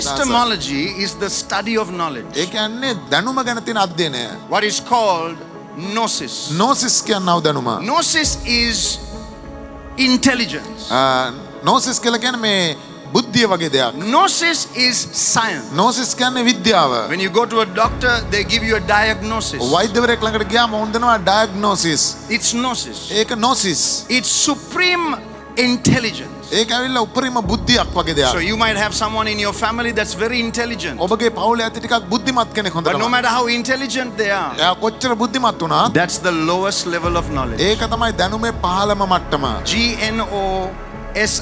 Epistemology is the study of knowledge. ඒ කියන්නේ දැනුම ගැන තියෙන අධ්‍යයනය. What is called gnosis. නෝසිස් කියනව දැනුම. Gnosis is intelligence. නෝසිස් කියලා කියන්නේ මේ බුද්ධිය වගේ දෙයක්. Gnosis is science. නෝසිස් කියන්නේ විද්‍යාව. When you go to a doctor, they give you a diagnosis. වෛද්‍යවරයෙක් ළඟට ගියාම ඔවුන් දෙනවා ඩයග්නොසිස්. It's gnosis. ඒක නෝසිස්. It's supreme intelligence. ඒක ඇවිල්ලා උපරිම බුද්ධියක් වගේ දෙයක්. So you might have someone in your family that's very intelligent. ඔබගේ පවුලේ ඇති ටිකක් බුද්ධිමත් කෙනෙක් But no හොඳටම. matter how intelligent they are, එයා කොච්චර බුද්ධිමත් වුණත් that's the lowest level of knowledge. ඒක තමයි දැනුමේ පහළම මට්ටම. GNOSIS,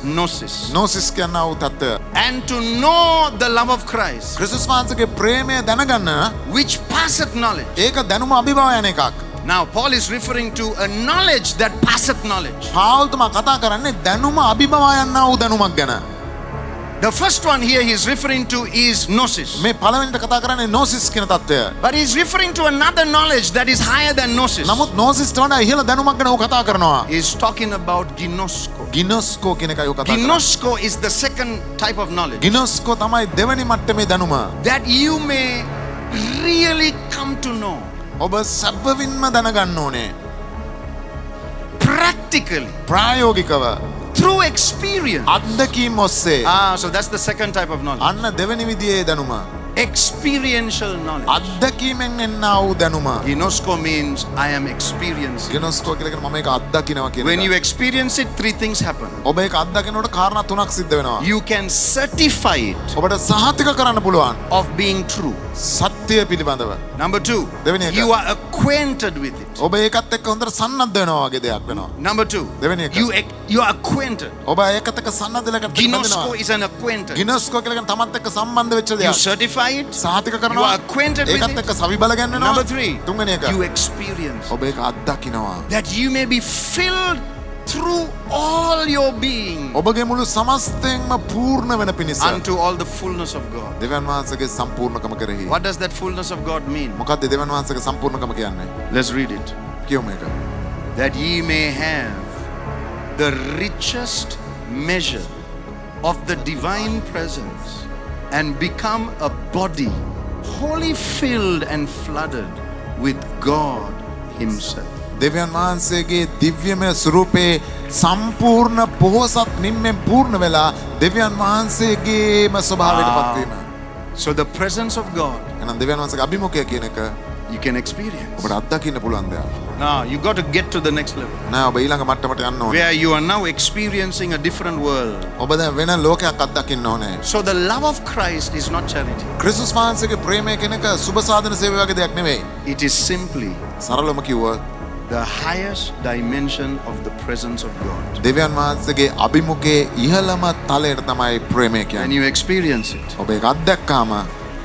gnosis. නෝසිස් කියනව තත්ත්වය. And to know the love of Christ, ක්‍රිස්තුස් වහන්සේගේ ප්‍රේමය දැනගන්න which passeth knowledge. ඒක දැනුම අභිභව යන එකක්. Now Paul is referring to a knowledge that passeth knowledge. පාවුල්තුමා කතා කරන්නේ දැනුම අභිභව යන්නා වූ දැනුමක් ගැන. The first one here he is referring to is gnosis. මේ පළවෙනිට කතා කරන්නේ නෝසිස් කියන තත්ත්වය. But he is referring to another knowledge that is higher than gnosis. නමුත් නෝසිස්ට වඩා ඉහළ දැනුමක් ගැන ඔහු කතා කරනවා. He is talking about ginosko. ගිනොස්කෝ කියන එකයි ඔහු කතා කරන්නේ. Ginosko is the second type of knowledge. ගිනොස්කෝ තමයි දෙවෙනි මට්ටමේ දැනුම. That you may really come to know ඔබ සැබවින්ම දැනගන්න ඕනේ. practically ප්‍රායෝගිකව through experience. අත්දැකීම් ඔස්සේ. So that's the second type of knowledge. අන්න දෙවෙනි විදියේ දැනුම. Experiential knowledge. අත්දැකීමෙන් එන්නා වූ දැනුම. Ginosko means I am experiencing. ගිනොස්කෝ කියලා කියන්නේ මම ඒක අත්දකිනවා කියන When එක. you experience it, three things happen. ඔබ ඒක අත්දකිනකොට කාරණා තුනක් සිද්ධ වෙනවා. You can certify it ඔබට සහතික කරන්න පුළුවන් of being true. සත්‍ය පිළිබඳව. Number two, දෙවෙනි එක. you are acquainted with it. ඔබ ඒකත් එක්ක හොඳට සන්නද්ධ වෙනවා වගේ දෙයක් වෙනවා. Number two, දෙවෙනි එක. you are acquainted. ඔබ ඒකත් එක්ක සන්නද්ධලකට Ginosko is an acquaintance. ගිනොස්කෝ කියලා කියන්නේ තමත් එක්ක සම්බන්ධ වෙච්ච You දෙයක්. certify it. සහතික You කරනවා. are acquainted with ඒකත් it. එක්ක සවිබල ගන්නවා. Number three, තුන්වෙනි එක. you experience ඔබ ඒක අත්දකිනවා. that you may be filled through all your being ඔබගේ මුළු සමස්තයෙන්ම පූර්ණ වෙන පිණිස. unto all the fullness of God. දෙවියන් වහන්සේගේ සම්පූර්ණකම කෙරෙහි. What does that fullness of God mean? මොකක්ද දෙවියන් වහන්සේගේ සම්පූර්ණකම කියන්නේ? Let's read it. කියමු මේක. That ye may have the richest measure of the divine presence and become a body wholly filled and flooded with God himself. දෙවියන් වහන්සේගේ දිව්‍යමය ස්වරූපේ සම්පූර්ණ පොහොසත් නිම්මෙන් පූර්ණ වෙලා දෙවියන් වහන්සේගේම ස්වභාවයට පත්වීම. So the presence of God එහෙනම් දෙවියන් වහන්සේගේ අභිමුඛය කියන එක you can experience. ඔබට අත්දකින්න පුළුවන් දෙයක්. Now you got to get to the next level නෑ ඔබ ඊළඟ මට්ටමට යන්න ඕනේ. where you are now experiencing a different world. ඔබ දැන් වෙන ලෝකයක් අත්දකින්න ඕනේ. So the love of Christ is not charity. ක්‍රිස්තුස් වහන්සේගේ ප්‍රේමය කියන එක සුබ සාධන සේවය වගේ දෙයක් නෙවෙයි. It is simply සරලවම කිව්වොත් the highest dimension of the presence of God. දෙවියන් වහන්සේගේ අභිමුඛයේ ඉහළම තලයට තමයි ප්‍රේමය When කියන්නේ. you experience it, ඔබ ඒක අත්දැක්කාම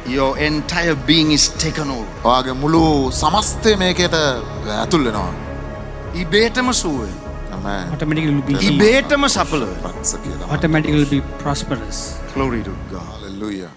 your entire being is taken over. ඔයාගේ මුළු සමස්තය මේකයට ඇතුල් වෙනවා. ඉබේටම සුවේ. Amen. Automatically will be ඉබේටම සඵල වෙනවා. ප්‍රත්ස කියලා. automatically will be prosperous. Glory to God. Hallelujah.